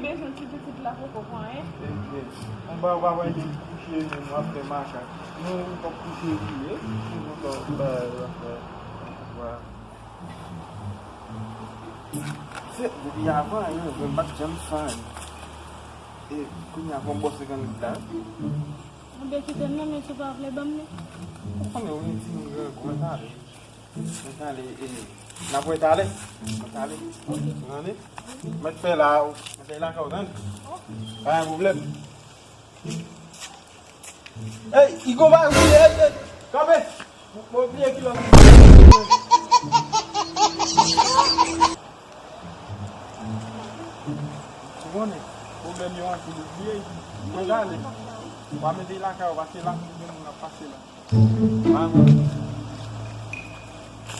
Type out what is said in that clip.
besoin de petite la pour comprendre. On va avoir des coucher, nous après marquage. Nous, on va coucher, nous, voilà. C'est, il y a avant, il y a un bac de fan. Et quand il y a un boss de là, On doit quitter le nom, mais tu vas les bâmer. on est un petit commentaire. Na puoi tale? Tale? Nani? Met veel au. Met heel lang dan. Ah, problem. Hey, iko ba? Hey, kabe. Mo bli aqui lá. Segone. Problem yo aqui do dia. Mas dale. Vamos de lá cá, vai ser lá, não passei lá. Vamos.